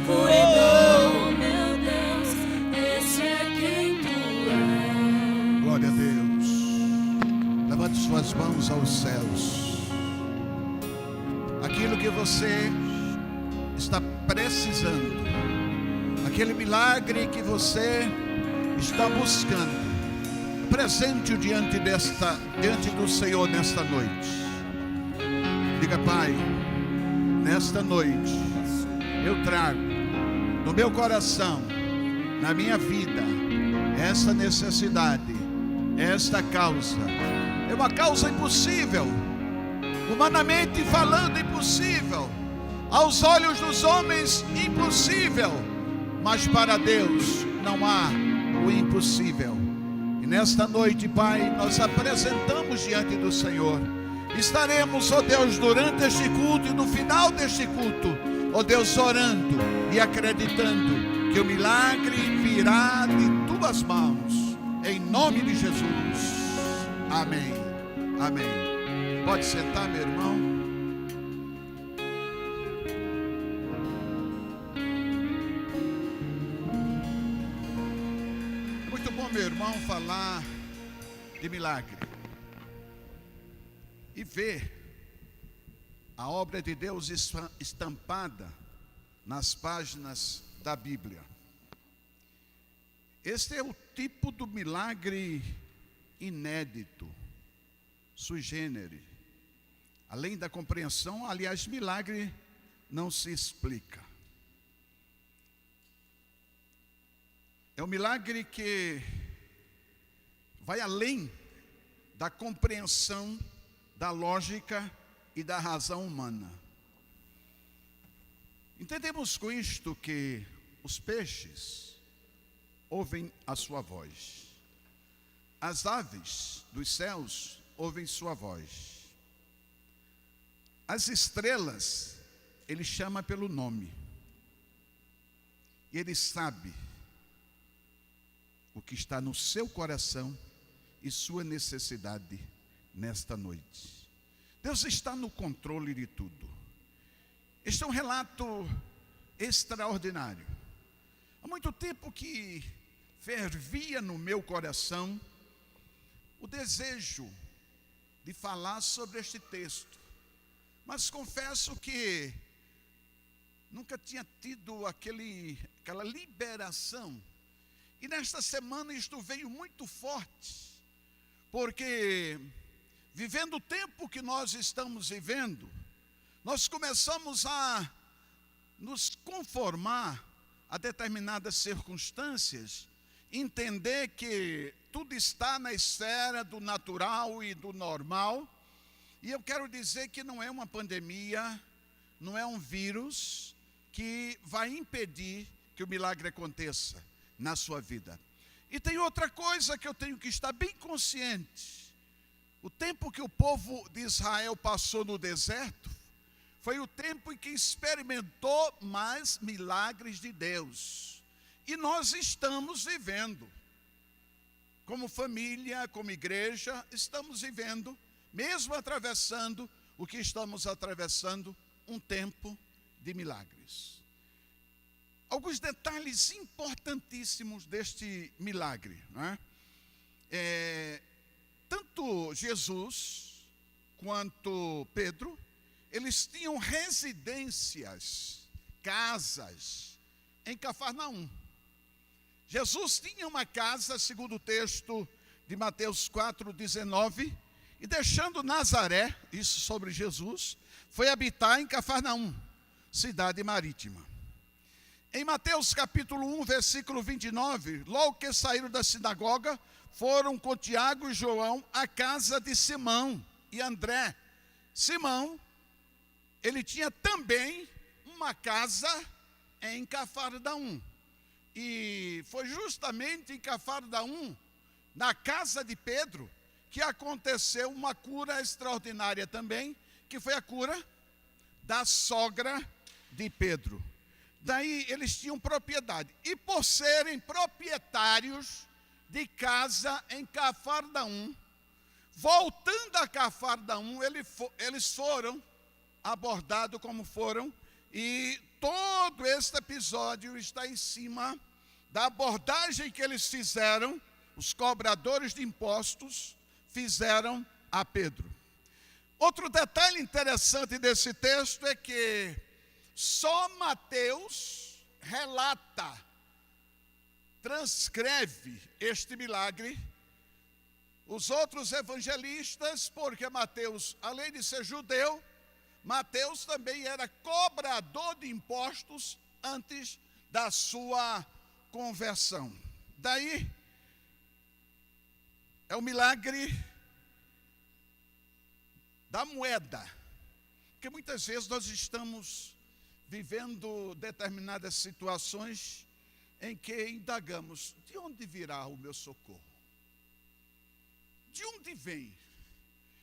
cuidou, meu Deus, esse é quem tu és. Glória a Deus. Levante suas mãos aos céus. Aquilo que você está precisando, aquele milagre que você está buscando, presente-o diante do Senhor nesta noite. Diga: Pai, nesta noite eu trago no meu coração, na minha vida, esta necessidade, esta causa. É uma causa impossível, humanamente falando impossível, aos olhos dos homens impossível, mas para Deus não há o impossível. E nesta noite, Pai, nós apresentamos diante do Senhor. Estaremos, ó Deus, durante este culto e no final deste culto, ó Deus, orando e acreditando que o milagre virá de tuas mãos, em nome de Jesus. Amém. Amém. Pode sentar, meu irmão. É muito bom, meu irmão, falar de milagre e ver a obra de Deus estampada nas páginas da Bíblia. Este é o tipo do milagre inédito, sui generis. Além da compreensão, aliás, milagre não se explica. É um milagre que vai além da compreensão, da lógica e da razão humana. Entendemos com isto que os peixes ouvem a sua voz, as aves dos céus ouvem sua voz, as estrelas ele chama pelo nome, e ele sabe o que está no seu coração e sua necessidade nesta noite. Deus está no controle de tudo. Este é um relato extraordinário. Há muito tempo que fervia no meu coração o desejo de falar sobre este texto, mas confesso que nunca tinha tido aquela liberação. E nesta semana isto veio muito forte, porque vivendo o tempo que nós estamos vivendo, nós começamos a nos conformar a determinadas circunstâncias, entender que tudo está na esfera do natural e do normal. E eu quero dizer que não é uma pandemia, não é um vírus que vai impedir que o milagre aconteça na sua vida. E tem outra coisa que eu tenho que estar bem consciente. O tempo que o povo de Israel passou no deserto foi o tempo em que experimentou mais milagres de Deus. E nós estamos vivendo, como família, como igreja, estamos vivendo, mesmo atravessando o que estamos atravessando, um tempo de milagres. Alguns detalhes importantíssimos deste milagre, não é? Tanto Jesus quanto Pedro, eles tinham residências, casas em Cafarnaum. Jesus tinha uma casa, segundo o texto de Mateus 4,19, e deixando Nazaré, isso sobre Jesus, foi habitar em Cafarnaum, cidade marítima. Em Mateus capítulo 1, versículo 29, logo que saíram da sinagoga, foram com Tiago e João à casa de Simão e André. Simão, ele tinha também uma casa em Cafarnaum. E foi justamente em Cafarnaum, na casa de Pedro, que aconteceu uma cura extraordinária também, que foi a cura da sogra de Pedro. Daí eles tinham propriedade. E por serem proprietários de casa em Cafarnaum, voltando a Cafarnaum, eles foram abordados como foram, e todo este episódio está em cima da abordagem que eles fizeram, os cobradores de impostos fizeram a Pedro. Outro detalhe interessante desse texto é que só Mateus relata, transcreve este milagre. Os outros evangelistas, porque Mateus, além de ser judeu, Mateus também era cobrador de impostos antes da sua conversão. Daí, é o milagre da moeda, porque muitas vezes nós estamos vivendo determinadas situações em que indagamos: de onde virá o meu socorro? De onde vem?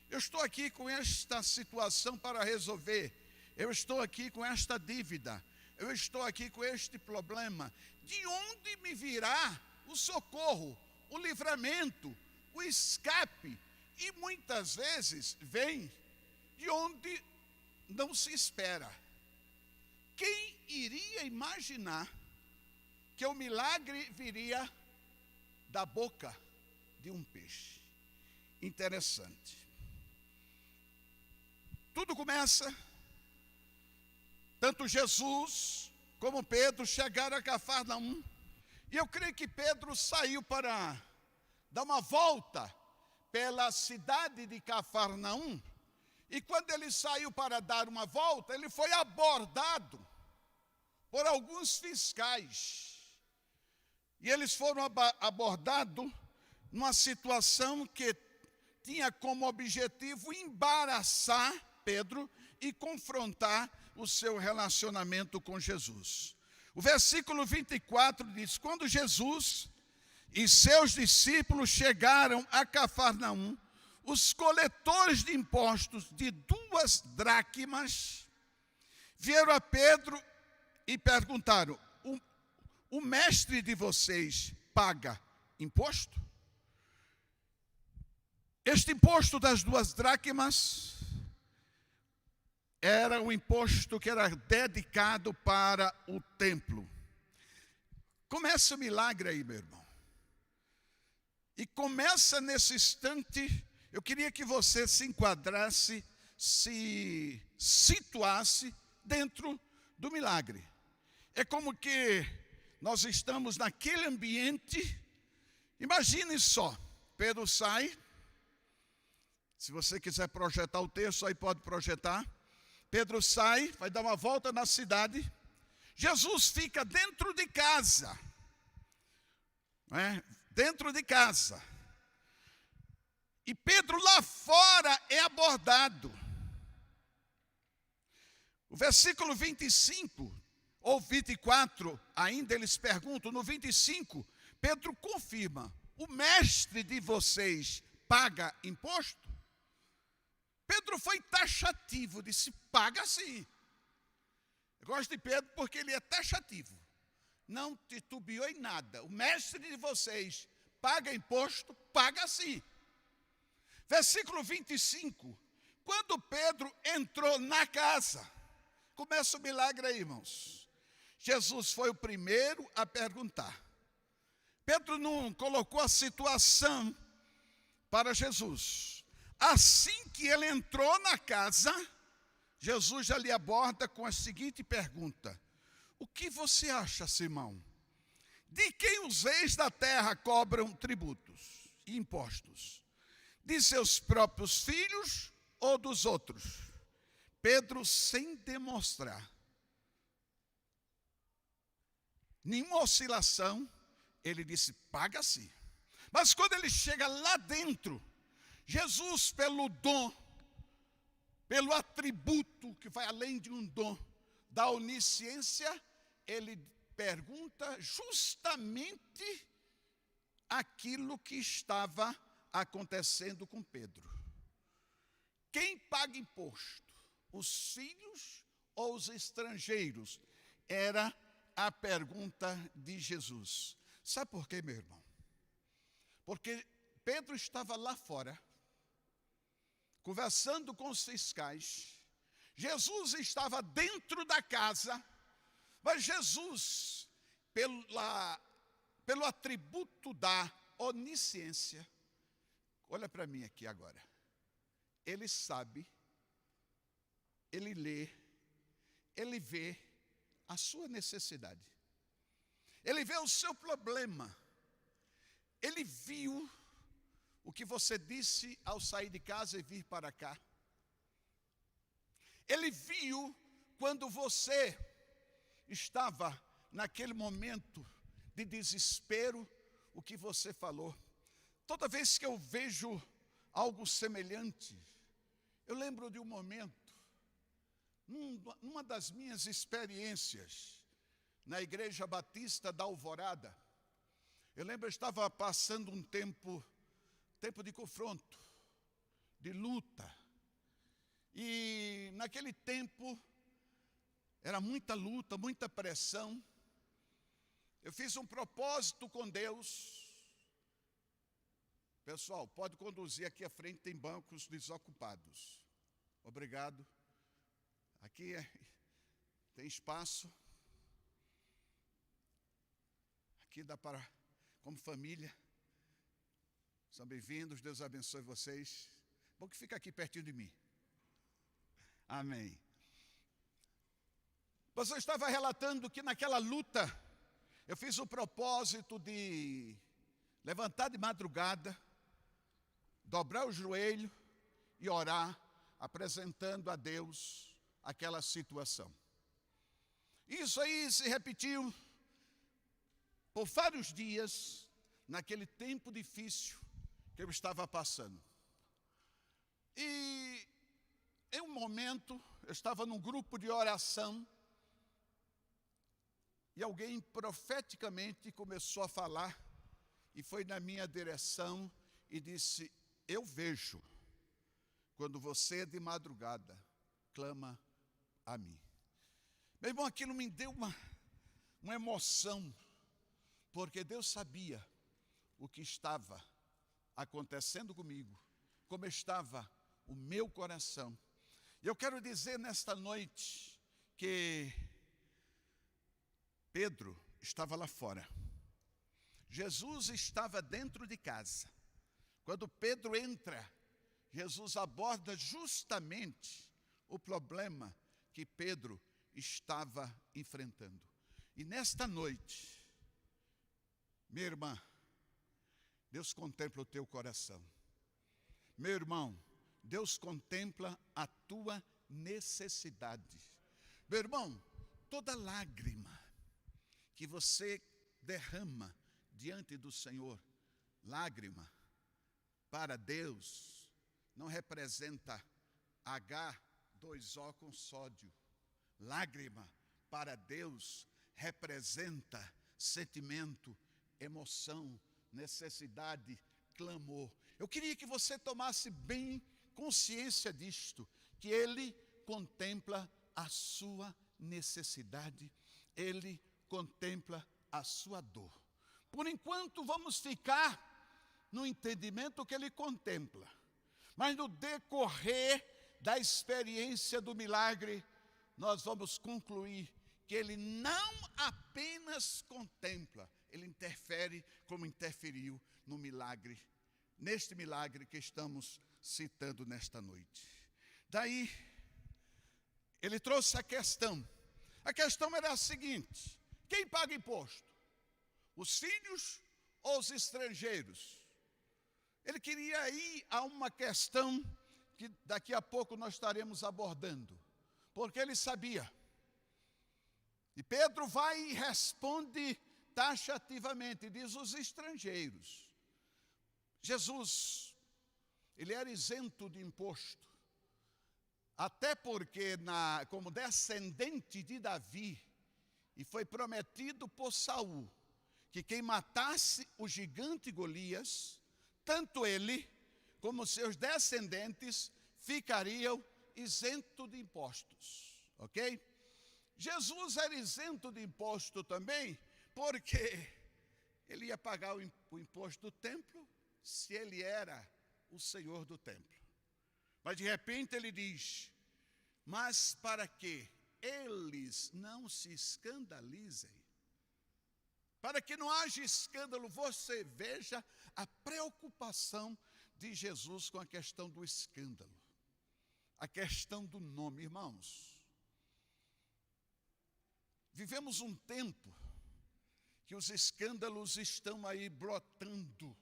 Eu estou aqui com esta situação para resolver, eu estou aqui com esta dívida, eu estou aqui com este problema. De onde me virá o socorro, o livramento, o escape? E muitas vezes vem de onde não se espera. Quem iria imaginar que o milagre viria da boca de um peixe? Interessante. Tudo começa, tanto Jesus como Pedro chegaram a Cafarnaum, e eu creio que Pedro saiu para dar uma volta pela cidade de Cafarnaum, e quando ele saiu para dar uma volta, ele foi abordado por alguns fiscais, e eles foram abordados numa situação que tinha como objetivo embaraçar Pedro e confrontar o seu relacionamento com Jesus. O versículo 24 diz: quando Jesus e seus discípulos chegaram a Cafarnaum, os coletores de impostos de 2 dracmas vieram a Pedro e perguntaram: o mestre de vocês paga imposto? Este imposto das 2 dracmas era o imposto que era dedicado para o templo. Começa o milagre aí, meu irmão. E começa nesse instante. Eu queria que você se enquadrasse, se situasse dentro do milagre. É como que nós estamos naquele ambiente. Imagine só, Pedro sai. Se você quiser projetar o texto, aí pode projetar. Pedro sai, vai dar uma volta na cidade. Jesus fica dentro de casa. Dentro de casa. E Pedro lá fora é abordado. O versículo 25 ou 24, ainda eles perguntam, no 25, Pedro confirma: o mestre de vocês paga imposto? Pedro foi taxativo, disse: paga sim. Eu gosto de Pedro porque ele é taxativo. Não titubeou em nada. O mestre de vocês paga imposto? Paga sim. Versículo 25. Quando Pedro entrou na casa, começa o milagre aí, irmãos. Jesus foi o primeiro a perguntar. Pedro não colocou a situação para Jesus. Assim que ele entrou na casa, Jesus já lhe aborda com a seguinte pergunta: o que você acha, Simão? De quem os reis da terra cobram tributos e impostos? De seus próprios filhos ou dos outros? Pedro, sem demonstrar nenhuma oscilação, ele disse: paga sim. Mas quando ele chega lá dentro, Jesus, pelo dom, pelo atributo que vai além de um dom, da onisciência, ele pergunta justamente aquilo que estava acontecendo com Pedro. Quem paga imposto? Os filhos ou os estrangeiros? Era a pergunta de Jesus. Sabe por quê, meu irmão? Porque Pedro estava lá fora, conversando com os fiscais. Jesus estava dentro da casa, Mas Jesus, pelo atributo da onisciência, olha para mim aqui agora, ele sabe, ele lê, ele vê a sua necessidade, ele vê o seu problema, ele viu o que você disse ao sair de casa e vir para cá, ele viu quando você estava naquele momento de desespero, o que você falou. Toda vez que eu vejo algo semelhante, eu lembro de um momento, numa das minhas experiências, na Igreja Batista da Alvorada. Eu lembro, eu estava passando um tempo de confronto, de luta. E naquele tempo, era muita luta, muita pressão. Eu fiz um propósito com Deus. Pessoal, pode conduzir aqui à frente, tem bancos desocupados. Obrigado. Aqui tem espaço. Aqui dá para, como família. São bem-vindos, Deus abençoe vocês. Bom que fica aqui pertinho de mim. Amém. Você estava relatando que naquela luta, eu fiz o propósito de levantar de madrugada, dobrar o joelho e orar, apresentando a Deus aquela situação. Isso aí se repetiu por vários dias, naquele tempo difícil que eu estava passando. E em um momento, eu estava num grupo de oração, e alguém profeticamente começou a falar, e foi na minha direção e disse: eu vejo, quando você de madrugada clama a mim. Meu irmão, aquilo me deu uma emoção, porque Deus sabia o que estava acontecendo comigo, como estava o meu coração. E eu quero dizer nesta noite que Pedro estava lá fora. Jesus estava dentro de casa. Quando Pedro entra, Jesus aborda justamente o problema que Pedro estava enfrentando. E nesta noite, minha irmã, Deus contempla o teu coração. Meu irmão, Deus contempla a tua necessidade. Meu irmão, toda lágrima que você derrama diante do Senhor, lágrima para Deus não representa H2O com sódio. Lágrima para Deus representa sentimento, emoção, necessidade, clamor. Eu queria que você tomasse bem consciência disto, que Ele contempla a sua necessidade, Ele contempla a sua dor. Por enquanto vamos ficar no entendimento que Ele contempla, mas no decorrer da experiência do milagre, nós vamos concluir que Ele não apenas contempla, Ele interfere como interferiu no milagre, neste milagre que estamos citando nesta noite. Daí, Ele trouxe a questão era a seguinte: quem paga imposto? Os sírios ou os estrangeiros? Ele queria ir a uma questão que daqui a pouco nós estaremos abordando, porque ele sabia. E Pedro vai e responde taxativamente, diz os estrangeiros. Jesus, ele era isento de imposto, até porque como descendente de Davi, e foi prometido por Saul, que quem matasse o gigante Golias, tanto ele como seus descendentes ficariam isentos de impostos, ok? Jesus era isento de imposto também, porque ele ia pagar o imposto do templo, se ele era o Senhor do templo. Mas de repente ele diz: mas para que eles não se escandalizem. Para que não haja escândalo, você veja a preocupação de Jesus com a questão do escândalo. A questão do nome, irmãos. Vivemos um tempo que os escândalos estão aí brotando.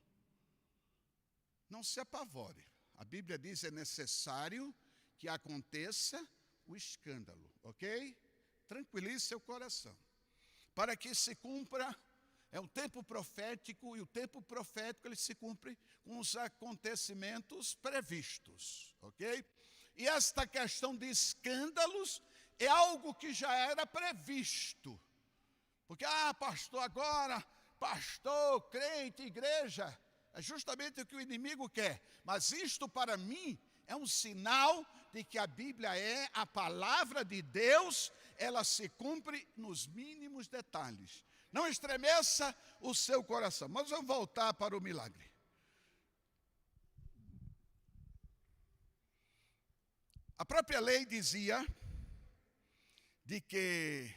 Não se apavore. A Bíblia diz que é necessário que aconteça o escândalo, ok? Tranquilize seu coração. Para que se cumpra, é um tempo profético, e o tempo profético ele se cumpre com os acontecimentos previstos, ok? E esta questão de escândalos é algo que já era previsto. Porque, pastor, agora, pastor, crente, igreja, é justamente o que o inimigo quer. Mas isto para mim é um sinal de que a Bíblia é a palavra de Deus, ela se cumpre nos mínimos detalhes. Não estremeça o seu coração. Mas vamos voltar para o milagre. A própria lei dizia de que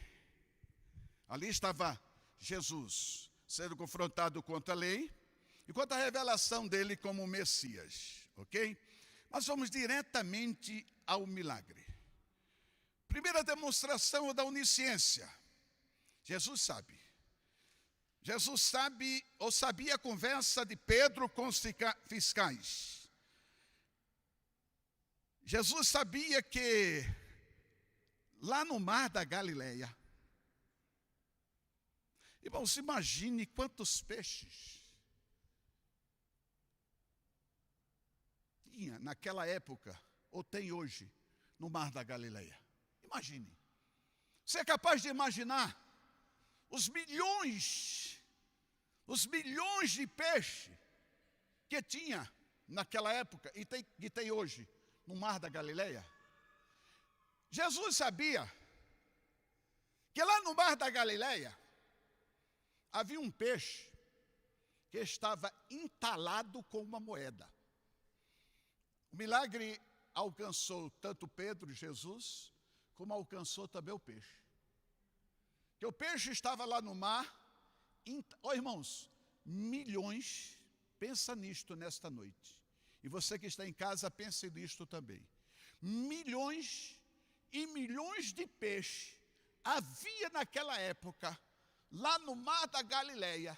ali estava Jesus sendo confrontado contra a lei e quanto à revelação dele como Messias, ok? Mas vamos diretamente ao milagre. Primeira demonstração da onisciência. Jesus sabe. Jesus sabe ou sabia a conversa de Pedro com os fiscais. Jesus sabia que lá no mar da Galileia, irmãos, imagine quantos peixes tinha naquela época, ou tem hoje, no mar da Galileia. Imagine. Você é capaz de imaginar os milhões de peixes que tinha naquela época e tem hoje no mar da Galileia? Jesus sabia que lá no mar da Galileia havia um peixe que estava entalado com uma moeda. O milagre alcançou tanto Pedro e Jesus, como alcançou também o peixe. Que o peixe estava lá no mar, irmãos, milhões, pensa nisto nesta noite. E você que está em casa, pense nisto também. Milhões e milhões de peixes havia naquela época, lá no mar da Galileia.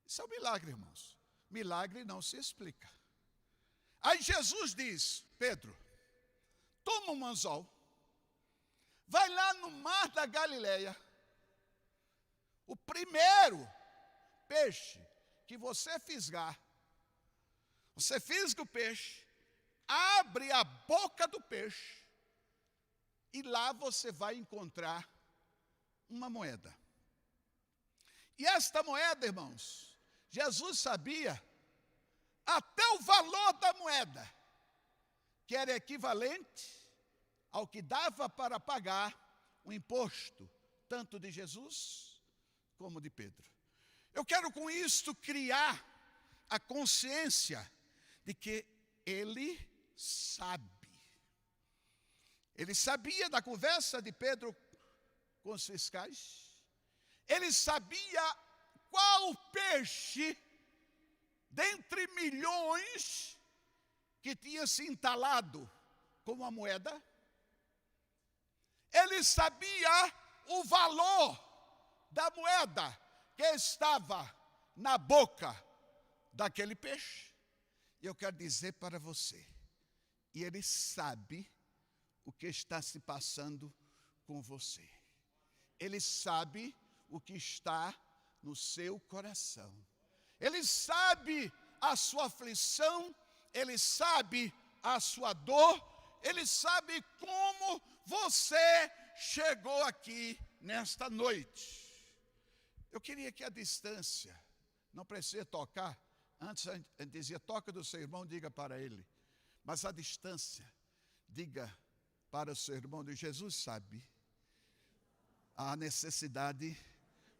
Isso é um milagre, irmãos. Milagre não se explica. Aí Jesus diz, Pedro, toma um anzol, vai lá no mar da Galileia, o primeiro peixe que você fisgar, você fisga o peixe, abre a boca do peixe, e lá você vai encontrar uma moeda. E esta moeda, irmãos, Jesus sabia até o valor da moeda, que era equivalente ao que dava para pagar o imposto, tanto de Jesus como de Pedro. Eu quero com isto criar a consciência de que ele sabe. Ele sabia da conversa de Pedro com os fiscais. Ele sabia qual peixe, dentre milhões, que tinha se entalado com uma moeda. Ele sabia o valor da moeda que estava na boca daquele peixe. E eu quero dizer para você, e ele sabe o que está se passando com você. Ele sabe o que está no seu coração. Ele sabe a sua aflição, ele sabe a sua dor, ele sabe como você chegou aqui nesta noite. Eu queria que a distância, não precisa tocar, antes a gente dizia, toca do seu irmão, diga para ele. Mas a distância, diga para o seu irmão, de Jesus sabe a necessidade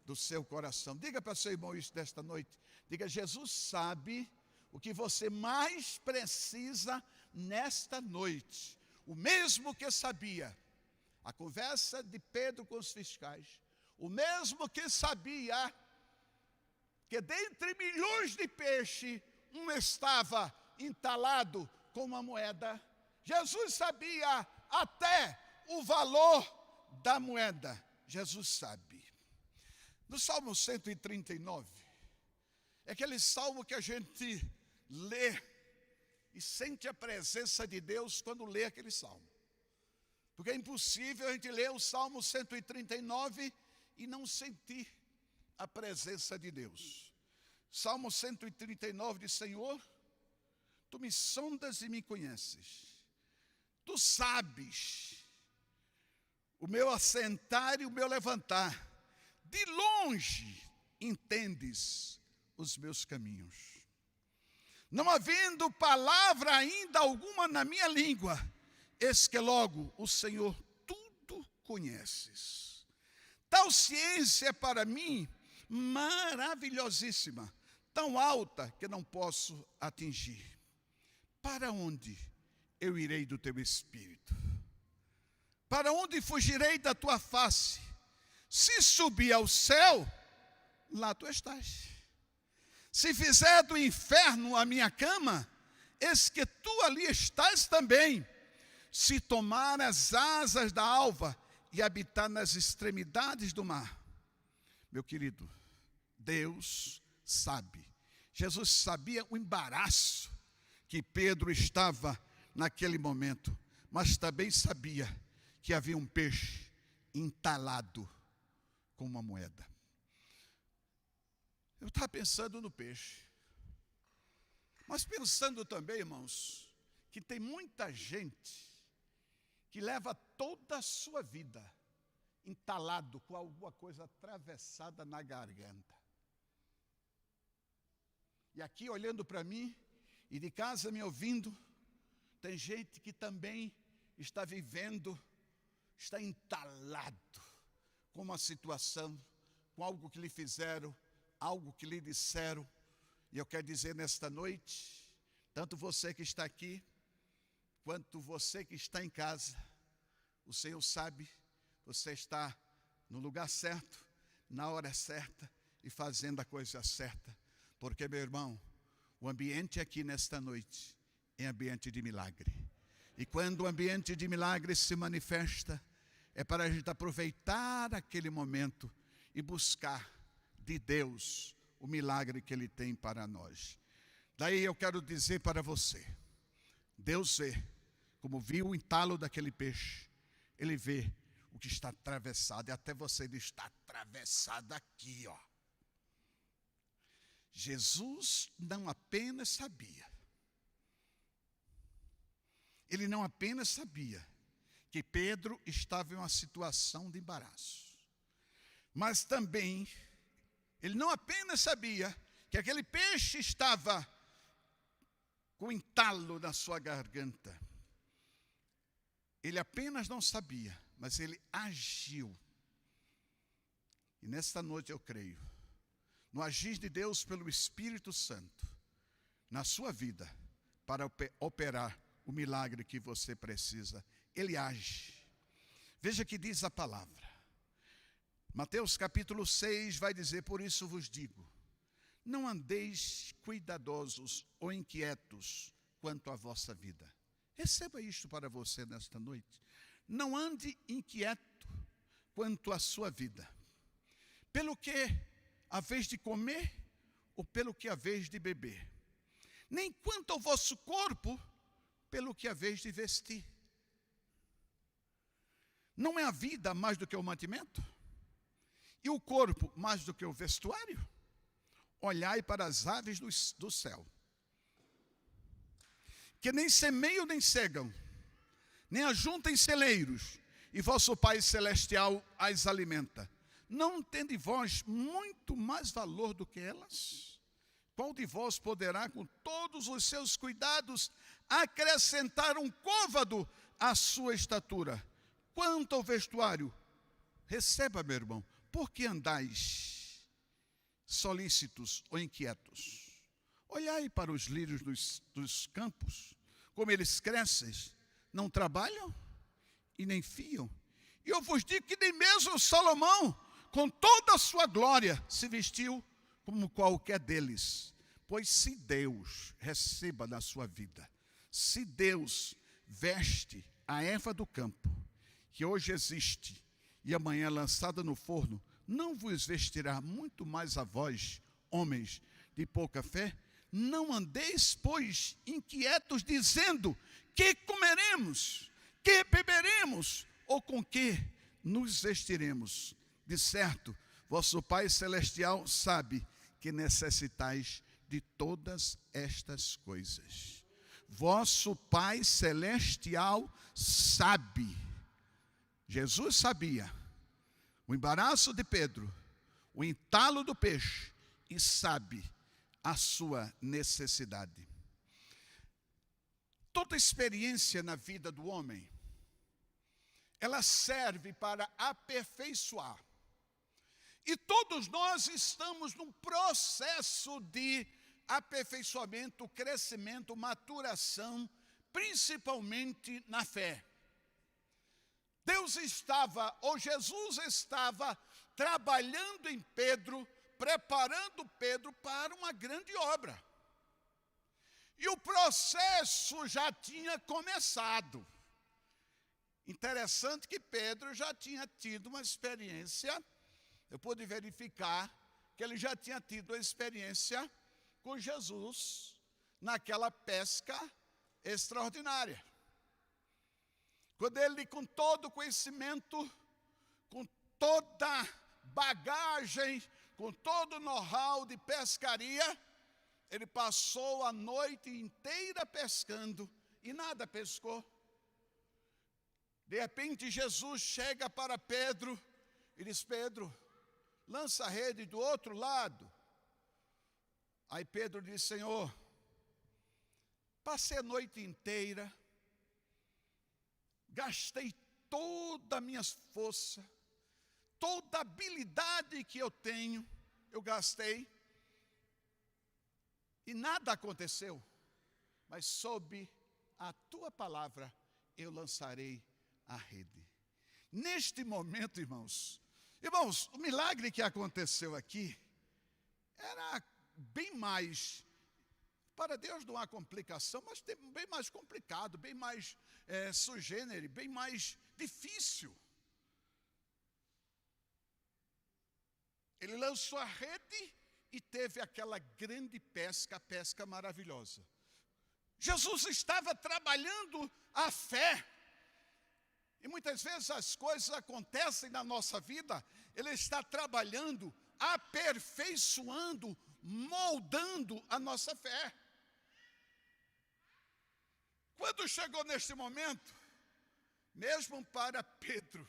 do seu coração. Diga para o seu irmão isso desta noite. Diga, Jesus sabe o que você mais precisa nesta noite. O mesmo que sabia A conversa de Pedro com os fiscais. O mesmo que sabia que dentre milhões de peixes, um estava entalado com uma moeda. Jesus sabia até o valor da moeda. Jesus sabe. No Salmo 139, é aquele salmo que a gente lê e sente a presença de Deus quando lê aquele salmo. Porque é impossível a gente ler o Salmo 139 e não sentir a presença de Deus. Salmo 139 diz: Senhor, Tu me sondas e me conheces. Tu sabes o meu assentar e o meu levantar. De longe entendes os meus caminhos. Não havendo palavra ainda alguma na minha língua, eis que logo o Senhor tudo conheces. Tal ciência é para mim maravilhosíssima, tão alta que não posso atingir. Para onde eu irei do teu Espírito? Para onde fugirei da tua face? Se subir ao céu, lá tu estás. Se fizer do inferno a minha cama, eis que tu ali estás também. Se tomar as asas da alva e habitar nas extremidades do mar. Meu querido, Deus sabe. Jesus sabia o embaraço que Pedro estava naquele momento, mas também sabia que havia um peixe entalado com uma moeda. Eu estava pensando no peixe, mas pensando também, irmãos, que tem muita gente que leva toda a sua vida entalado com alguma coisa atravessada na garganta. E aqui olhando para mim, e de casa me ouvindo, tem gente que também está vivendo, está entalado com uma situação, com algo que lhe fizeram, algo que lhe disseram. E eu quero dizer nesta noite, tanto você que está aqui, quanto você que está em casa, o Senhor sabe, você está no lugar certo, na hora certa e fazendo a coisa certa. Porque, meu irmão, o ambiente aqui nesta noite é ambiente de milagre. E quando o ambiente de milagre se manifesta, é para a gente aproveitar aquele momento e buscar de Deus o milagre que Ele tem para nós. Daí eu quero dizer para você, Deus vê, como viu o entalo daquele peixe, Ele vê o que está atravessado, e até você está atravessado aqui, ó. Jesus não apenas sabia, Ele não apenas sabia que Pedro estava em uma situação de embaraço, mas também, Ele não apenas sabia que aquele peixe estava com entalo na sua garganta. Ele apenas não sabia, mas Ele agiu. E nesta noite eu creio, no agir de Deus pelo Espírito Santo, na sua vida, para operar o milagre que você precisa. Ele age. Veja que diz a palavra. Mateus capítulo 6 vai dizer: por isso vos digo, não andeis cuidadosos ou inquietos quanto à vossa vida. Receba isto para você nesta noite. Não ande inquieto quanto à sua vida. Pelo que a vez de comer ou pelo que a vez de beber. Nem quanto ao vosso corpo, pelo que a vez de vestir. Não é a vida mais do que o mantimento? E o corpo mais do que o vestuário? Olhai para as aves do céu, que nem semeiam nem cegam, nem ajuntem celeiros, e vosso Pai Celestial as alimenta. Não tende vós muito mais valor do que elas? Qual de vós poderá, com todos os seus cuidados, acrescentar um côvado à sua estatura? Quanto ao vestuário, receba, meu irmão, por que andais solícitos ou inquietos? Olhai para os lírios dos campos, como eles crescem, não trabalham e nem fiam. E eu vos digo que nem mesmo Salomão, com toda a sua glória, se vestiu como qualquer deles. Pois se Deus, receba na sua vida, se Deus veste a erva do campo, que hoje existe e amanhã é lançada no forno, não vos vestirá muito mais a vós, homens de pouca fé? Não andeis, pois, inquietos, dizendo: que comeremos, que beberemos, ou com que nos vestiremos? De certo, vosso Pai Celestial sabe que necessitais de todas estas coisas. Vosso Pai Celestial sabe. Jesus sabia o embaraço de Pedro, o entalo do peixe, e sabe a sua necessidade. Toda experiência na vida do homem, ela serve para aperfeiçoar. E todos nós estamos num processo de aperfeiçoamento, crescimento, maturação, principalmente na fé. Deus estava, ou Jesus estava, trabalhando em Pedro, preparando Pedro para uma grande obra. E o processo já tinha começado. Interessante que Pedro já tinha tido uma experiência, eu pude verificar que ele já tinha tido uma experiência com Jesus naquela pesca extraordinária. Quando ele, com todo conhecimento, com toda bagagem, com todo know-how de pescaria, ele passou a noite inteira pescando e nada pescou. De repente Jesus chega para Pedro e diz: Pedro, lança a rede do outro lado. Aí Pedro diz: Senhor, passei a noite inteira, gastei toda a minha força, toda a habilidade que eu tenho, eu gastei, e nada aconteceu. Mas sob a tua palavra eu lançarei a rede. Neste momento, irmãos, o milagre que aconteceu aqui era bem mais, para Deus não há complicação, mas bem mais complicado, bem mais sui generis, bem mais difícil. Ele lançou a rede e teve aquela grande pesca, a pesca maravilhosa. Jesus estava trabalhando a fé. E muitas vezes as coisas acontecem na nossa vida, Ele está trabalhando, aperfeiçoando, moldando a nossa fé. Quando chegou neste momento, mesmo para Pedro,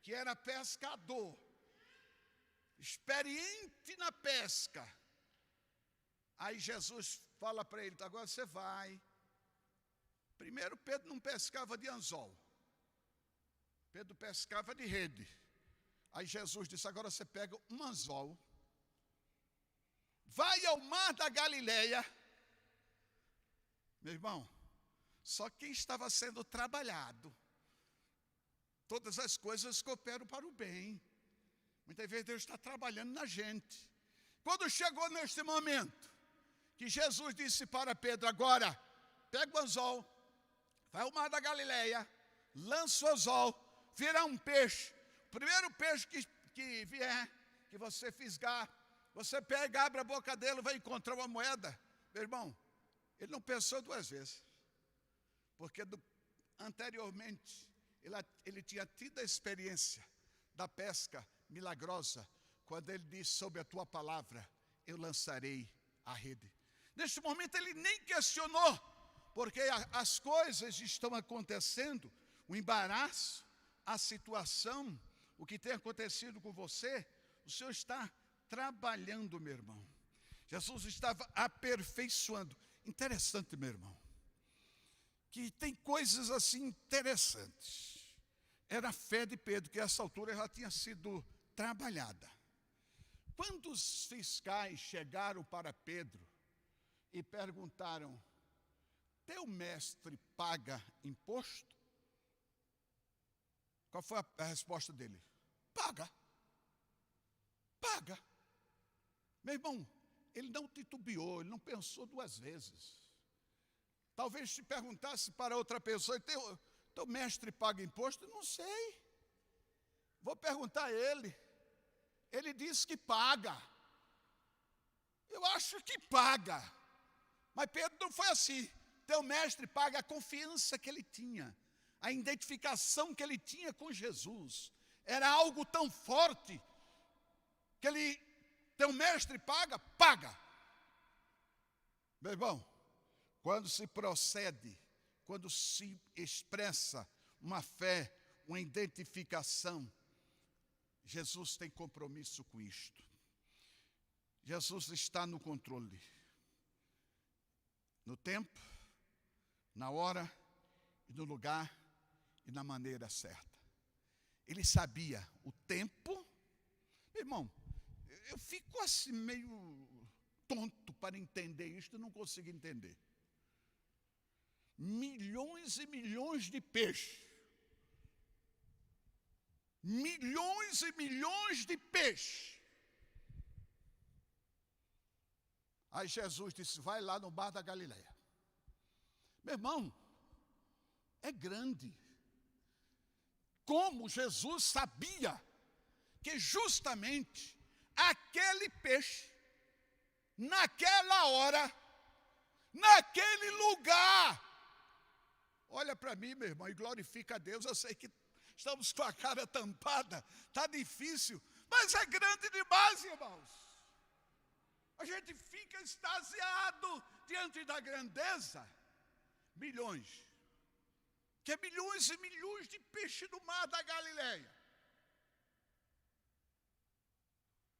que era pescador, experiente na pesca, aí Jesus fala para ele: agora você vai. Primeiro Pedro não pescava de anzol, Pedro pescava de rede. Aí Jesus disse: agora você pega um anzol, vai ao mar da Galileia. Meu irmão, só quem estava sendo trabalhado, todas as coisas cooperam para o bem. Muitas vezes Deus está trabalhando na gente. Quando chegou neste momento, que Jesus disse para Pedro: agora, pega o anzol, vai ao mar da Galileia, lança o anzol, virá um peixe. O primeiro peixe que vier, que você fisgar, você pega, abre a boca dele, vai encontrar uma moeda. Meu irmão, ele não pensou duas vezes. Porque anteriormente, ele tinha tido a experiência da pesca milagrosa, quando ele disse: sob a tua palavra, eu lançarei a rede. Neste momento ele nem questionou, porque as coisas estão acontecendo, o embaraço, a situação, o que tem acontecido com você, o Senhor está trabalhando, meu irmão. Jesus estava aperfeiçoando. Interessante, meu irmão, que tem coisas assim interessantes. Era a fé de Pedro, que a essa altura já tinha sido trabalhada. Quando os fiscais chegaram para Pedro e perguntaram: teu mestre paga imposto? Qual foi a resposta dele? Paga. Paga. Meu irmão, ele não titubeou, ele não pensou duas vezes. Talvez se perguntasse para outra pessoa, teu mestre paga imposto? Não sei. Vou perguntar a ele. Ele disse que paga. Eu acho que paga. Mas Pedro não foi assim. Teu mestre paga a confiança que ele tinha, a identificação que ele tinha com Jesus. Era algo tão forte que teu mestre paga, paga. Meu irmão, quando se procede, quando se expressa uma fé, uma identificação, Jesus tem compromisso com isto. Jesus está no controle. No tempo, na hora, e no lugar e na maneira certa. Ele sabia o tempo. Meu irmão, eu fico assim meio tonto para entender isto, eu não consigo entender. Milhões e milhões de peixes. Milhões e milhões de peixes. Aí Jesus disse, vai lá no mar da Galileia. Meu irmão, é grande. Como Jesus sabia que justamente aquele peixe, naquela hora, naquele lugar, olha para mim, meu irmão, e glorifica a Deus. Eu sei que estamos com a cara tampada, está difícil, mas é grande demais, irmãos. A gente fica extasiado diante da grandeza. Milhões. Que é milhões e milhões de peixes no mar da Galileia.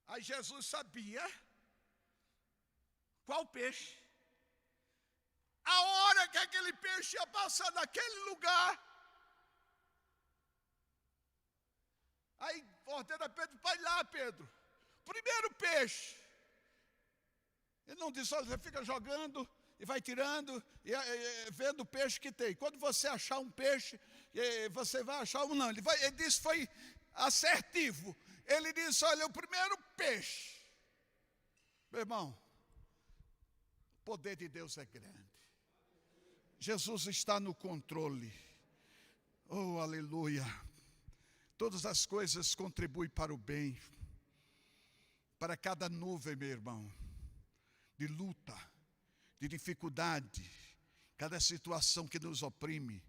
Aí Jesus sabia qual peixe, a hora que aquele peixe ia passar naquele lugar. Aí ordena a Pedro, vai lá, Pedro. Primeiro peixe. Ele não disse, olha, você fica jogando e vai tirando e vendo o peixe que tem. Quando você achar um peixe, você vai achar um não. Ele disse, foi assertivo. Ele disse, olha, o primeiro peixe. Meu irmão, o poder de Deus é grande. Jesus está no controle. Oh, aleluia. Todas as coisas contribuem para o bem. Para cada nuvem, meu irmão, de luta, de dificuldade, cada situação que nos oprime,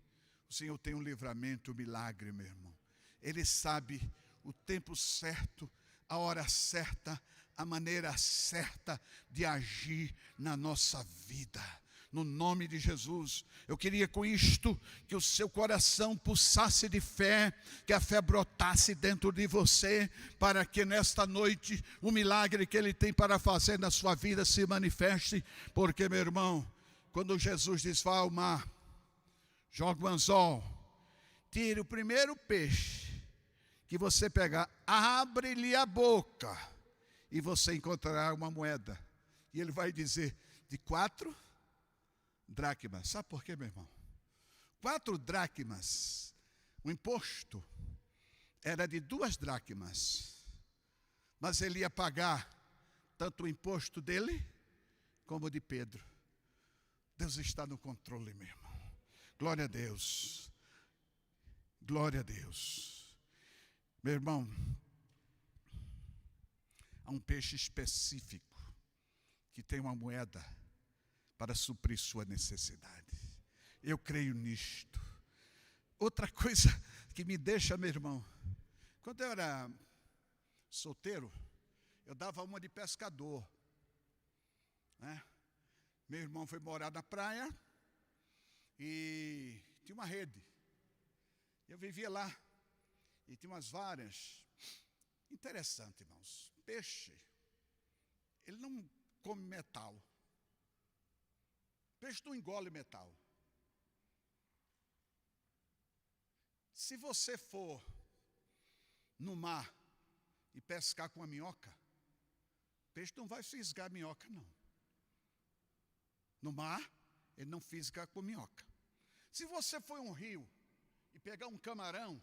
o Senhor tem um livramento, um milagre, meu irmão. Ele sabe o tempo certo, a hora certa, a maneira certa de agir na nossa vida. No nome de Jesus, eu queria com isto que o seu coração pulsasse de fé, que a fé brotasse dentro de você, para que nesta noite o milagre que Ele tem para fazer na sua vida se manifeste. Porque, meu irmão, quando Jesus diz, vá ao mar, joga o anzol, tire o primeiro peixe que você pegar, abre-lhe a boca e você encontrará uma moeda. E Ele vai dizer, de 4 dracmas. Sabe por quê, meu irmão? 4 dracmas, o imposto era de 2 dracmas, mas ele ia pagar tanto o imposto dele como de Pedro. Deus está no controle, meu irmão. Glória a Deus. Glória a Deus. Meu irmão, há um peixe específico que tem uma moeda para suprir sua necessidade. Eu creio nisto. Outra coisa que me deixa, meu irmão, quando eu era solteiro, eu dava uma de pescador, né? Meu irmão foi morar na praia e tinha uma rede. Eu vivia lá e tinha umas varas. Interessante, irmãos. Peixe, ele não come metal. Peixe não engole metal. Se você for no mar e pescar com a minhoca, peixe não vai fisgar a minhoca, não. No mar, ele não fisga com minhoca. Se você for em um rio e pegar um camarão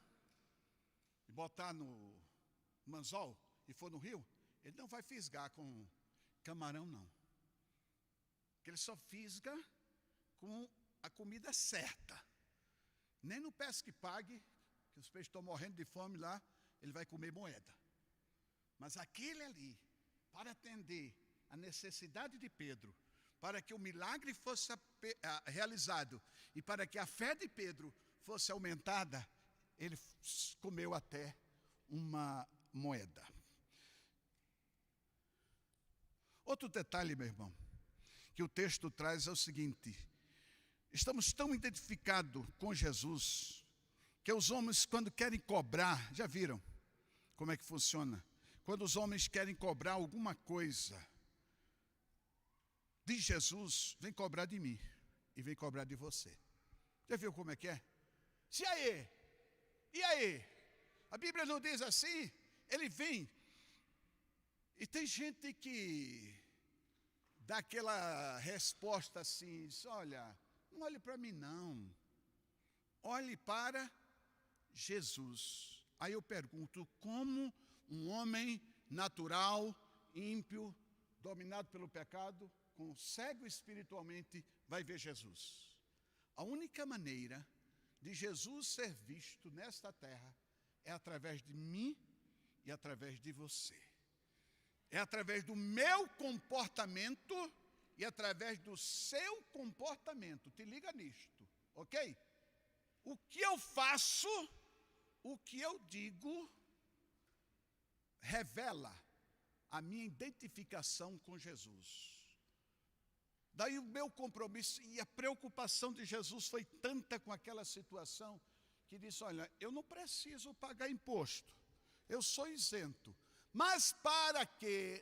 e botar no anzol e for no rio, ele não vai fisgar com camarão, não. Porque ele só fisga com a comida certa. Nem no pesca e pague, que os peixes estão morrendo de fome lá, ele vai comer moeda. Mas aquele ali, para atender a necessidade de Pedro, para que o milagre fosse realizado e para que a fé de Pedro fosse aumentada, ele comeu até uma moeda. Outro detalhe, meu irmão, que o texto traz é o seguinte: estamos tão identificados com Jesus, que os homens, quando querem cobrar, já viram como é que funciona? Quando os homens querem cobrar alguma coisa de Jesus, vem cobrar de mim e vem cobrar de você. Já viu como é que é? E aí? E aí? A Bíblia não diz assim? Ele vem. E tem gente que dá aquela resposta assim, diz, olha, não olhe para mim não, olhe para Jesus. Aí eu pergunto, como um homem natural, ímpio, dominado pelo pecado, cego espiritualmente, vai ver Jesus? A única maneira de Jesus ser visto nesta terra é através de mim e através de você. É através do meu comportamento e através do seu comportamento. Te liga nisto, ok? O que eu faço, o que eu digo, revela a minha identificação com Jesus. Daí o meu compromisso e a preocupação de Jesus foi tanta com aquela situação, que disse, olha, eu não preciso pagar imposto, eu sou isento. Mas para que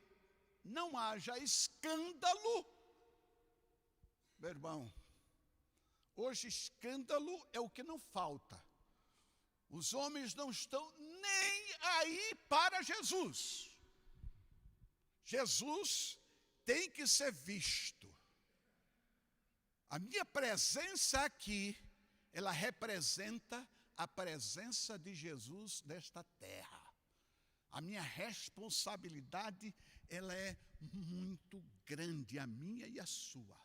não haja escândalo, meu irmão, hoje escândalo é o que não falta. Os homens não estão nem aí para Jesus. Jesus tem que ser visto. A minha presença aqui, ela representa a presença de Jesus nesta terra. A minha responsabilidade, ela é muito grande, a minha e a sua.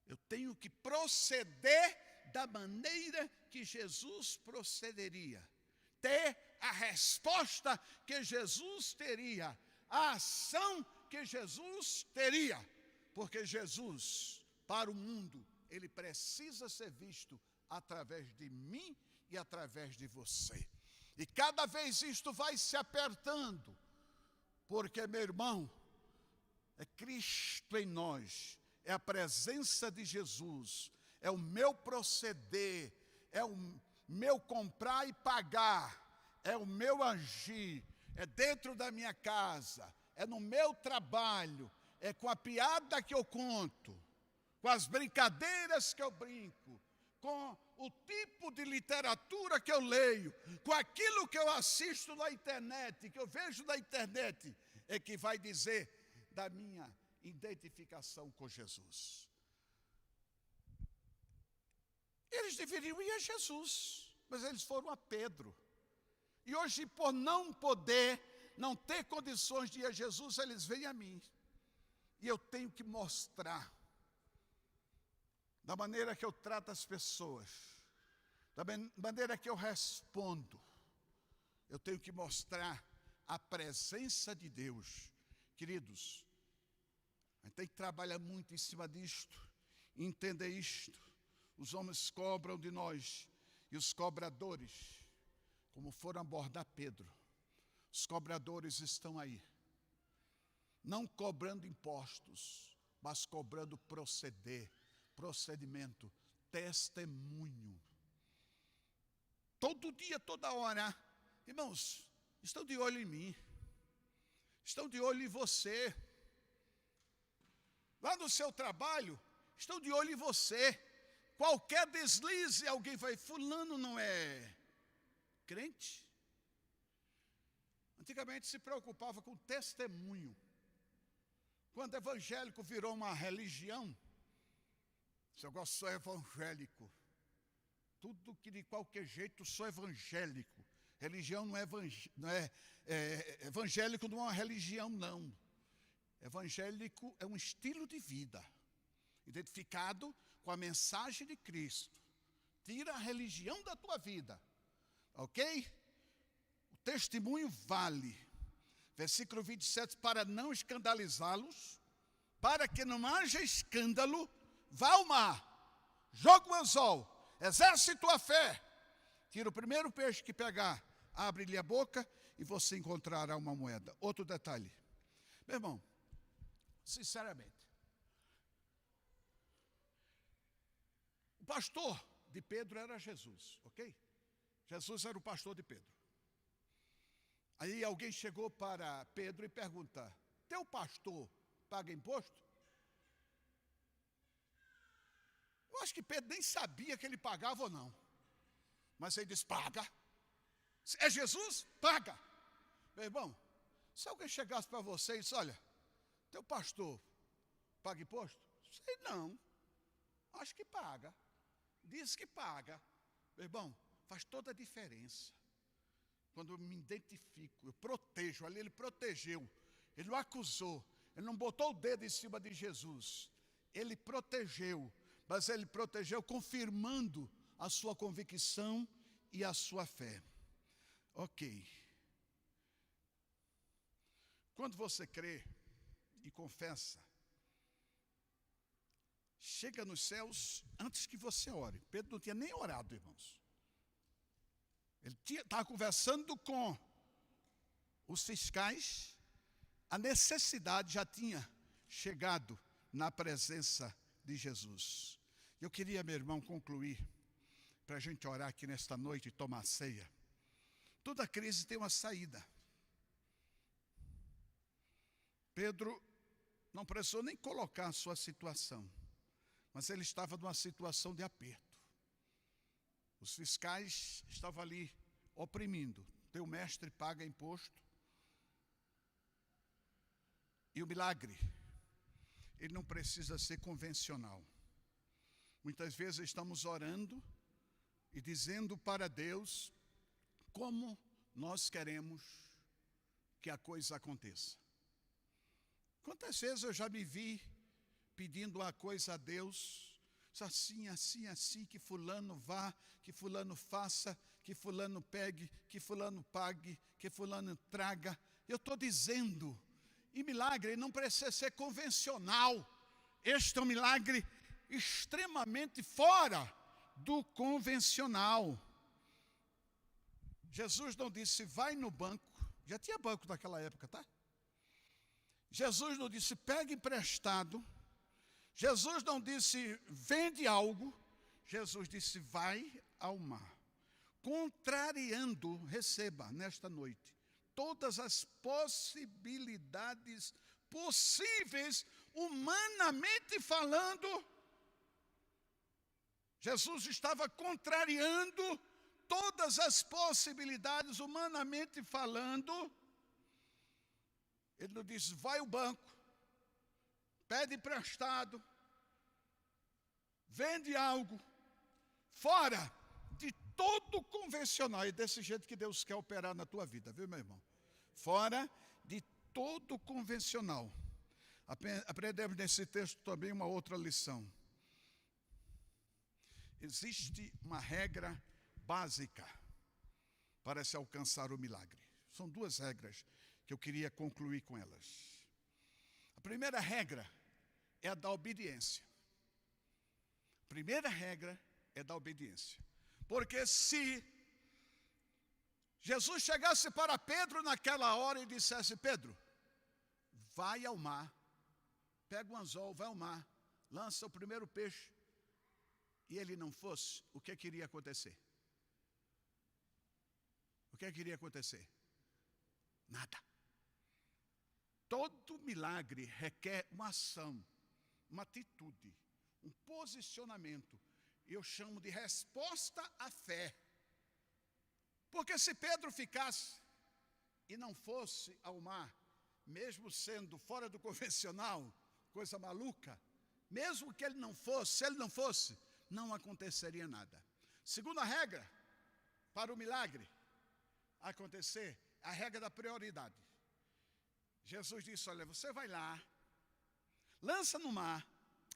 Eu tenho que proceder da maneira que Jesus procederia. Ter a resposta que Jesus teria. A ação que Jesus teria. Porque Jesus, para o mundo, ele precisa ser visto através de mim e através de você. E cada vez isto vai se apertando, porque, meu irmão, é Cristo em nós, é a presença de Jesus, é o meu proceder, é o meu comprar e pagar, é o meu agir, é dentro da minha casa, é no meu trabalho, é com a piada que eu conto, com as brincadeiras que eu brinco, com o tipo de literatura que eu leio, com aquilo que eu assisto na internet, que eu vejo na internet, é que vai dizer da minha identificação com Jesus. Eles deveriam ir a Jesus, mas eles foram a Pedro. E hoje, por não poder, não ter condições de ir a Jesus, eles vêm a mim. E eu tenho que mostrar, da maneira que eu trato as pessoas, da maneira que eu respondo, eu tenho que mostrar a presença de Deus. Queridos, a gente tem que trabalhar muito em cima disto, entender isto. Os homens cobram de nós, e os cobradores, como foram abordar Pedro, os cobradores estão aí, não cobrando impostos, mas cobrando procedimento, testemunho. Todo dia, toda hora, irmãos, estão de olho em mim, estão de olho em você. Lá no seu trabalho, estão de olho em você. Qualquer deslize, alguém vai, fulano não é crente? Antigamente se preocupava com testemunho. Quando evangélico virou uma religião, se eu gosto sou evangélico. tudo que de qualquer jeito sou evangélico. Religião não é, evangélico não é uma religião, não. Evangélico é um estilo de vida, identificado com a mensagem de Cristo. Tira a religião da tua vida, ok? O testemunho vale. Versículo 27, para não escandalizá-los, para que não haja escândalo, vá ao mar, joga o anzol, exerce tua fé, tira o primeiro peixe que pegar, abre-lhe a boca e você encontrará uma moeda. Outro detalhe, meu irmão, sinceramente, o pastor de Pedro era Jesus, ok? Jesus era o pastor de Pedro. Aí alguém chegou para Pedro e pergunta: teu pastor paga imposto? Eu acho que Pedro nem sabia que ele pagava ou não. Mas ele disse: paga. É Jesus? Paga. Meu irmão, se alguém chegasse para você e disse: olha, teu pastor paga imposto? Sei não. Acho que paga. Diz que paga. Meu irmão, faz toda a diferença. Quando eu me identifico, eu protejo. Ali ele protegeu. Ele não acusou. Ele não botou o dedo em cima de Jesus. Ele protegeu. Mas ele protegeu confirmando a sua convicção e a sua fé. Ok. Quando você crê e confessa, chega nos céus antes que você ore. Pedro não tinha nem orado, irmãos. Ele estava conversando com os fiscais, a necessidade já tinha chegado na presença de Jesus. Eu queria, meu irmão, concluir, para a gente orar aqui nesta noite e tomar ceia. Toda crise tem uma saída. Pedro não precisou nem colocar a sua situação, mas ele estava numa situação de aperto. Os fiscais estavam ali oprimindo. Teu mestre paga imposto. E o milagre, ele não precisa ser convencional. Muitas vezes estamos orando e dizendo para Deus como nós queremos que a coisa aconteça. Quantas vezes eu já me vi pedindo uma coisa a Deus, assim, assim, assim, que fulano vá, que fulano faça, que fulano pegue, que fulano pague, que fulano traga. Eu estou dizendo, e milagre não precisa ser convencional. Este é um milagre extremamente fora do convencional. Jesus não disse, vai no banco. Já tinha banco naquela época, tá? Jesus não disse, pegue emprestado. Jesus não disse, vende algo. Jesus disse, vai ao mar. Contrariando, receba nesta noite, todas as possibilidades possíveis, humanamente falando. Jesus estava contrariando todas as possibilidades, humanamente falando. Ele não disse, vai ao banco, pede emprestado, vende algo, fora de todo convencional. E desse jeito que Deus quer operar na tua vida, viu, meu irmão? Fora de todo convencional. Aprendemos nesse texto também uma outra lição. Existe uma regra básica para se alcançar o milagre. São duas regras que eu queria concluir com elas. A primeira regra é a da obediência. A primeira regra é da obediência. Porque se Jesus chegasse para Pedro naquela hora e dissesse, Pedro, vai ao mar, pega um anzol, vai ao mar, lança o primeiro peixe, e ele não fosse, o que iria acontecer? O que iria acontecer? Nada. Todo milagre requer uma ação, uma atitude, um posicionamento. Eu chamo de resposta à fé. Porque se Pedro ficasse e não fosse ao mar, mesmo sendo fora do convencional, coisa maluca, mesmo que ele não fosse, se ele não fosse, não aconteceria nada. Segunda regra para o milagre acontecer, a regra da prioridade. Jesus disse, olha, você vai lá, lança no mar,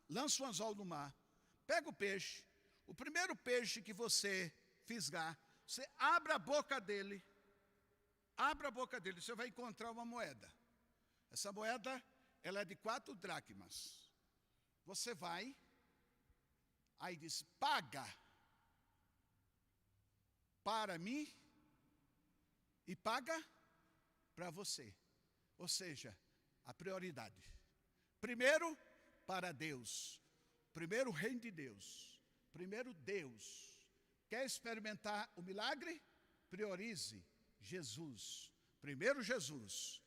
lança um anzol no mar, pega o peixe, o primeiro peixe que você fisgar, você abre a boca dele, você vai encontrar uma moeda. Essa moeda, ela é de 4 dracmas. Você vai, aí diz, paga para mim e paga para você. Ou seja, a prioridade. Primeiro para Deus. Primeiro o reino de Deus. Primeiro Deus. Quer experimentar o milagre? Priorize Jesus. Primeiro Jesus.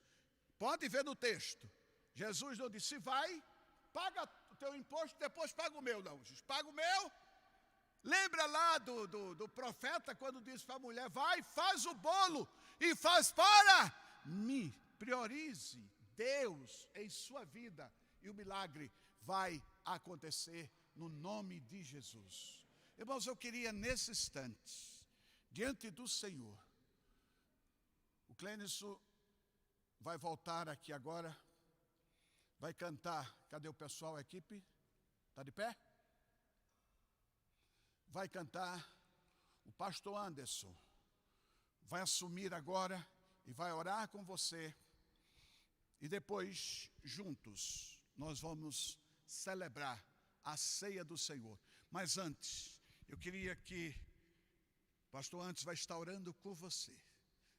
Pode ver no texto. Jesus não disse, vai, paga o teu imposto, depois paga o meu. Não, Jesus, paga o meu. Lembra lá do profeta, quando disse para a mulher, vai, faz o bolo e faz para mim. Priorize Deus em sua vida e o milagre vai acontecer no nome de Jesus. Irmãos, eu queria nesse instante, diante do Senhor, o Clênison vai voltar aqui agora, vai cantar. Cadê o pessoal, a equipe? Está de pé? Vai cantar. O pastor Anderson vai assumir agora e vai orar com você. E depois, juntos, nós vamos celebrar a ceia do Senhor. Mas antes, eu queria que o pastor Anderson vai estar orando por você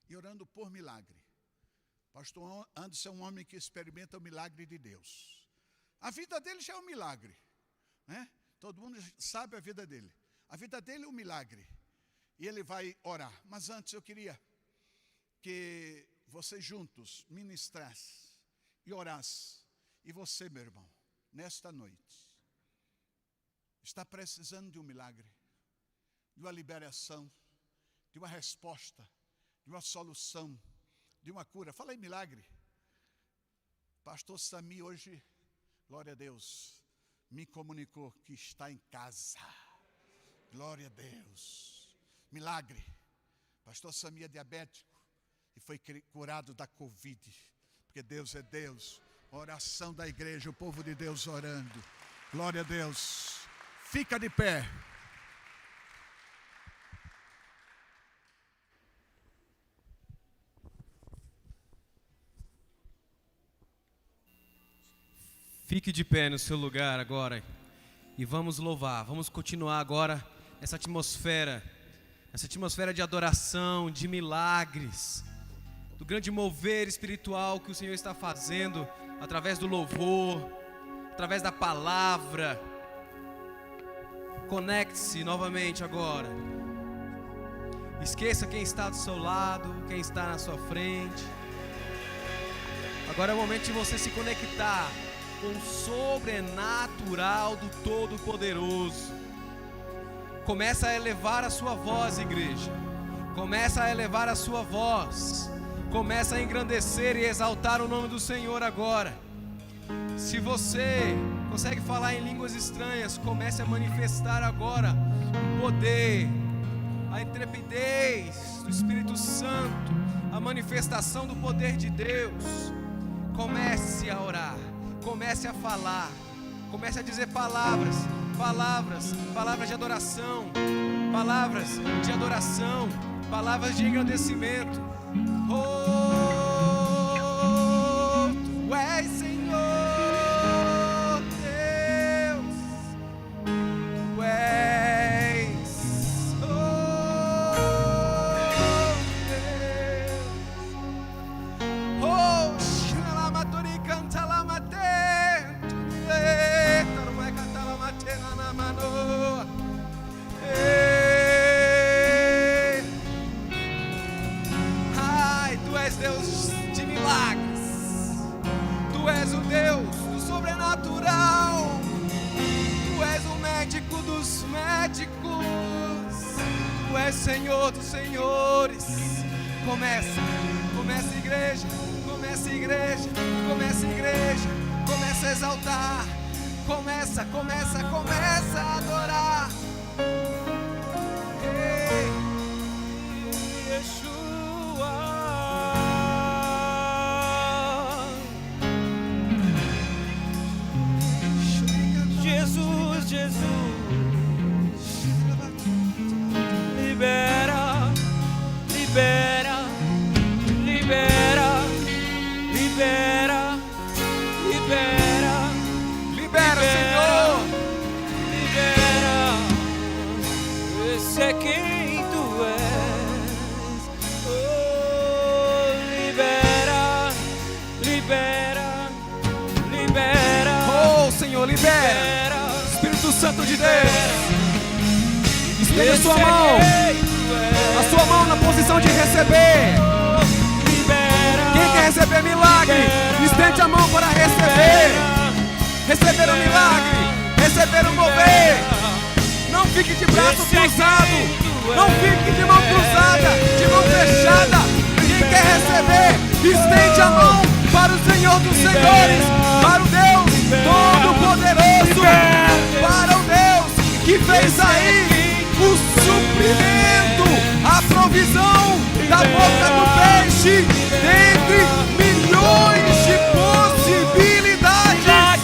e orando por milagre. Pastor Anderson é um homem que experimenta o milagre de Deus. A vida dele já é um milagre, né? Todo mundo sabe a vida dele. A vida dele é um milagre. E ele vai orar. Mas antes eu queria que vocês juntos ministrassem e orassem. E você, meu irmão, nesta noite, está precisando de um milagre, de uma liberação, de uma resposta, de uma solução, de uma cura. Fala em milagre. Pastor Sami hoje, glória a Deus, me comunicou que está em casa. Glória a Deus. Milagre. Pastor Sami é diabético e foi curado da Covid. Porque Deus é Deus. Oração da igreja, o povo de Deus orando. Glória a Deus. Fica de pé. Fique de pé no seu lugar agora e vamos louvar, vamos continuar agora essa atmosfera de adoração, de milagres, do grande mover espiritual que o Senhor está fazendo através do louvor, através da palavra. Conecte-se novamente agora. Esqueça quem está do seu lado, quem está na sua frente. Agora é o momento de você se conectar com o sobrenatural do Todo-Poderoso. Começa a elevar a sua voz, igreja. Começa a elevar a sua voz. Começa a engrandecer e exaltar o nome do Senhor agora. Se você consegue falar em línguas estranhas, comece a manifestar agora o poder, a intrepidez do Espírito Santo, a manifestação do poder de Deus. Comece a orar. Comece a falar, comece a dizer palavras de adoração, palavras de engrandecimento. Oh, Tu és Senhor Deus, Tu és, oh Deus, oh Shalamaturi Cantalamate. Ai, Tu és Deus de milagres. Tu és o Deus do sobrenatural. Tu és o médico dos médicos. Tu és Senhor dos senhores. Começa igreja, começa igreja, começa igreja, começa a exaltar. Começa a adorar. Jesus, Jesus. Libera, libera, libera, libera, libera, Libera, Senhor. libera. Esse é quem tu és. Oh, libera, libera, libera. Oh, Senhor, libera. Espírito Santo de Deus. Estenda a sua mão. A sua mão na posição de receber. Quem quer receber milagre, estende a mão para receber. Receber o milagre, receber o mover. Não fique de braço cruzado. Não fique de mão cruzada, de mão fechada. Quem quer receber, estende a mão para o Senhor dos Senhores, para o Deus Todo-Poderoso, para o Deus que fez aí o suprimento, a provisão da boca do peixe, dentre milhões de possibilidades.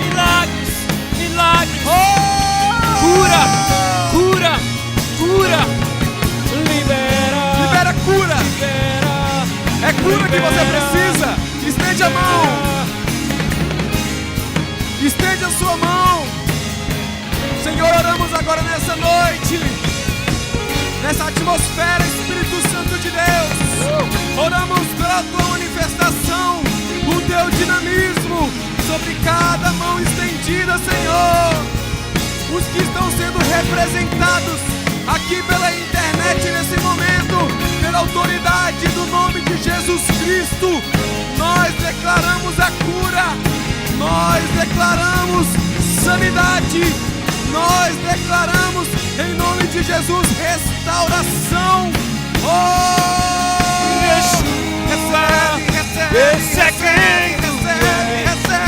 Milagres, milagres. Oh! Cura, cura, cura. Libera, Libera cura. libera. É cura que você precisa. Estende a mão. Estende a sua mão. Senhor, oramos agora nessa noite, nessa atmosfera, Espírito Santo de Deus. Oramos pela tua manifestação, o teu dinamismo sobre cada mão estendida, Senhor. Os que estão sendo representados aqui pela internet nesse momento, pela autoridade do nome de Jesus Cristo, nós declaramos a cura, nós declaramos sanidade, nós declaramos em nome de Jesus restauração. Oh! Recebe, recebe, Esse é quem tu recebe, és. recebe.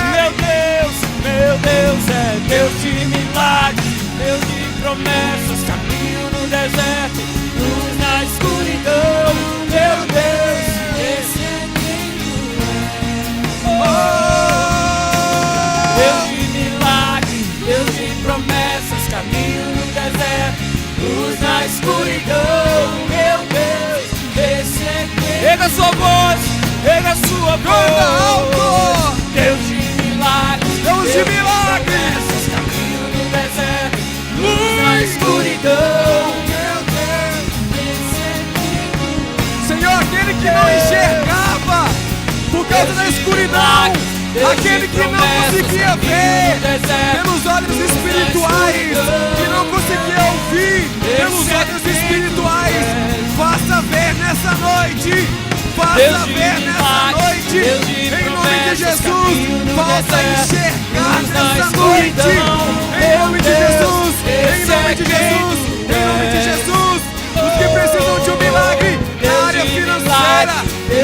Meu Deus é Deus de milagres, Deus de promessas, caminho no deserto, luz na escuridão. Meu Deus, Esse é quem tu és. Deus de milagres, Deus de promessas, caminho no deserto, luz na escuridão. Meu Deus, esse é quem. Erga sua voz, erga sua Canta alto. voz. Deus de milagres, Deus de milagres. promessas, caminho no deserto, luz na escuridão. Meu Deus, Esse é quem tu Senhor, aquele que não enxergava por causa da escuridão, aquele que não conseguia ver pelos olhos espirituais, que não conseguia ouvir pelos olhos espirituais, faça ver nessa noite, faça ver nessa noite, em nome de Jesus, faça enxergar nessa noite, em nome de Jesus, em nome de Jesus, em nome de Jesus. Os que precisam de um milagre na área financeira,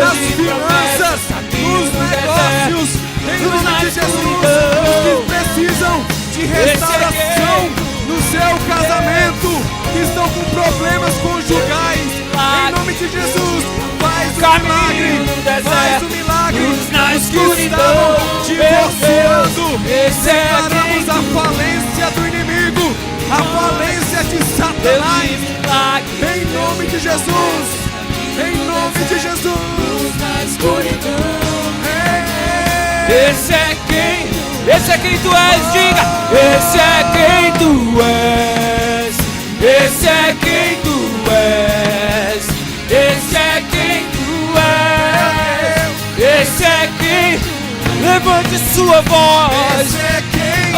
nas finanças, nos negócios, em nome de Jesus. Os que precisam de restauração no seu casamento, que estão com problemas conjugais, em nome de Jesus, faz o milagre, faz o milagre. Os que estavam divorciando, declaramos a falência do inimigo, a falência de Satanás. Em nome de Jesus, em nome de Jesus, na escuridão. Ei. Esse é quem tu és, diga. Esse é quem tu és. Esse é quem tu és. Esse é quem tu és. Esse é quem. Levante sua voz. Esse é quem,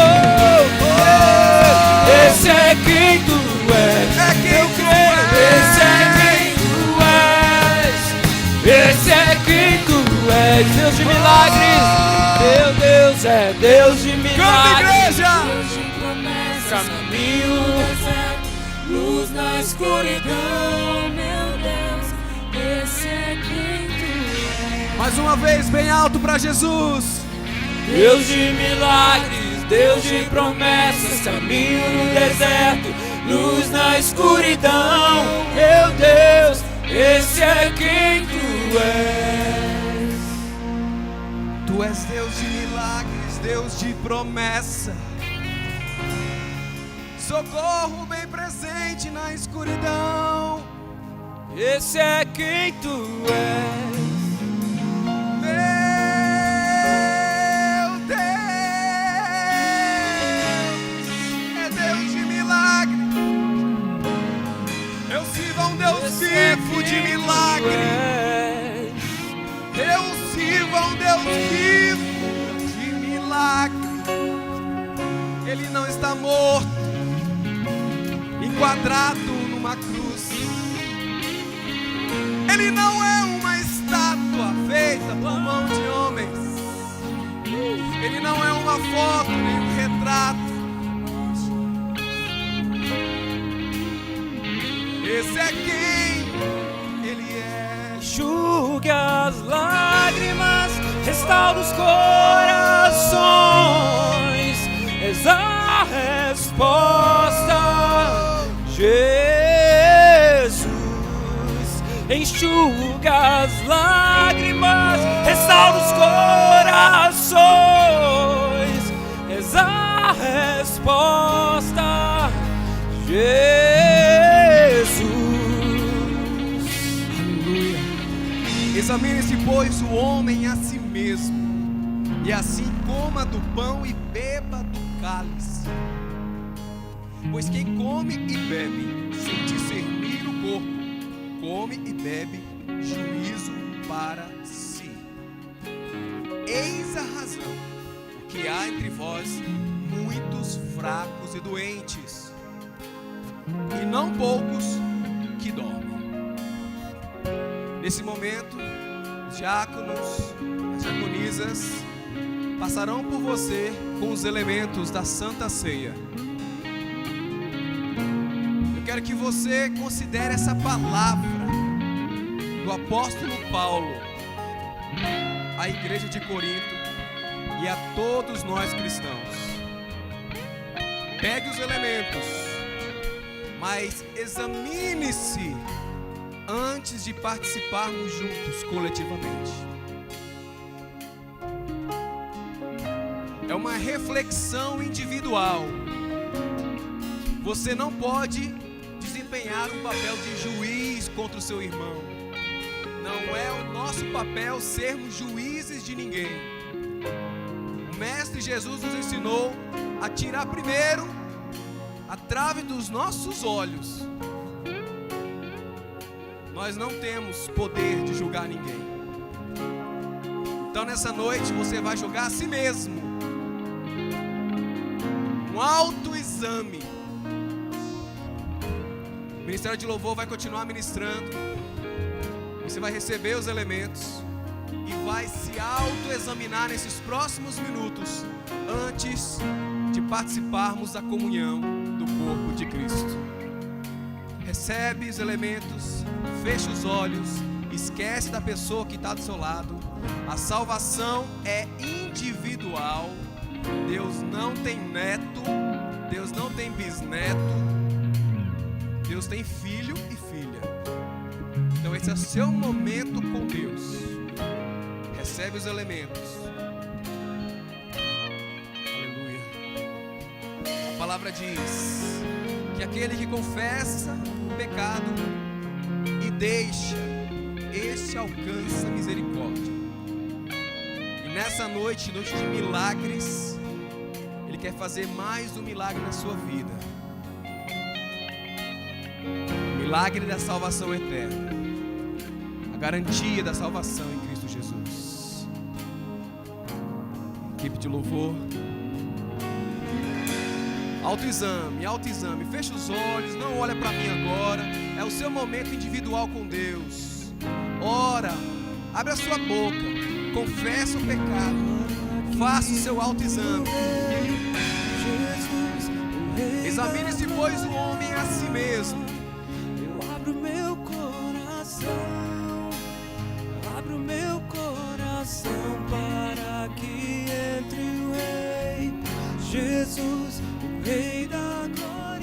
Esse é quem tu és. é quem Eu creio. Esse é quem tu és. Esse é quem tu és. Deus de milagres. Meu Deus é Deus de Canta, milagres. igreja! Deus de promessas, Caminho. no deserto, luz na escuridão. Meu Deus, esse é quem tu és. Mais uma vez, bem alto para Jesus. Deus de milagres, Deus de promessas, caminho no deserto, luz na escuridão. Meu Deus, esse é quem tu és. Tu és Deus de milagres, Deus de promessa. socorro bem presente na escuridão. Esse é quem tu és. Meu Deus é Deus de milagre. Eu sirvo a um Deus vivo de milagre. Eu sirvo a um Deus vivo de milagre. Ele não está morto, enquadrado numa cruz. Ele não é uma estátua feita por mão de homens. Ele não é uma foto, nem um retrato. Esse é quem Ele é. Enxuga as lágrimas, restaura os corações. És a resposta, Jesus. Enxuga as lágrimas, restaura os corações. És a resposta, Jesus. Aleluia. Examine-se, pois, o homem a si mesmo, e assim coma do pão e beba do cálice. Pois quem come e bebe sem discernir o corpo, come e bebe juízo para si. Eis a razão porque há entre vós muitos fracos e doentes, e não poucos que dormem. Nesse momento, os diáconos, as diaconisas passarão por você com os elementos da Santa Ceia. Eu quero que você considere essa palavra do apóstolo Paulo à igreja de Corinto e a todos nós cristãos. Pegue os elementos, mas examine-se antes de participarmos juntos coletivamente. É uma reflexão individual. Você não pode desempenhar um papel de juiz contra o seu irmão. Não é o nosso papel sermos juízes de ninguém. O Mestre Jesus nos ensinou a tirar primeiro a trave dos nossos olhos. Nós não temos poder de julgar ninguém. Então nessa noite você vai julgar a si mesmo. Um autoexame. O Ministério de Louvor vai continuar ministrando. Você vai receber os elementos e vai se autoexaminar nesses próximos minutos antes de participarmos da comunhão do corpo de Cristo. Recebe os elementos, fecha os olhos, esquece da pessoa que está do seu lado. A salvação é individual. Deus não tem neto, Deus não tem bisneto, Deus tem filho e filha. Então esse é o seu momento com Deus. Recebe os elementos. Aleluia. A palavra diz que aquele que confessa o pecado e deixa, este alcança misericórdia. E nessa noite, noite de milagres, Ele quer fazer mais um milagre na sua vida. O milagre da salvação eterna. A garantia da salvação em Cristo Jesus. Equipe de louvor. Autoexame, autoexame. Fecha os olhos, não olha para mim agora. É o seu momento individual com Deus. Ora, abre a sua boca, confessa o pecado, faça o seu autoexame. Examine-se, pois, o homem a si mesmo. Eu abro meu coração, abro meu coração para que entre o Rei Jesus, o Rei da glória.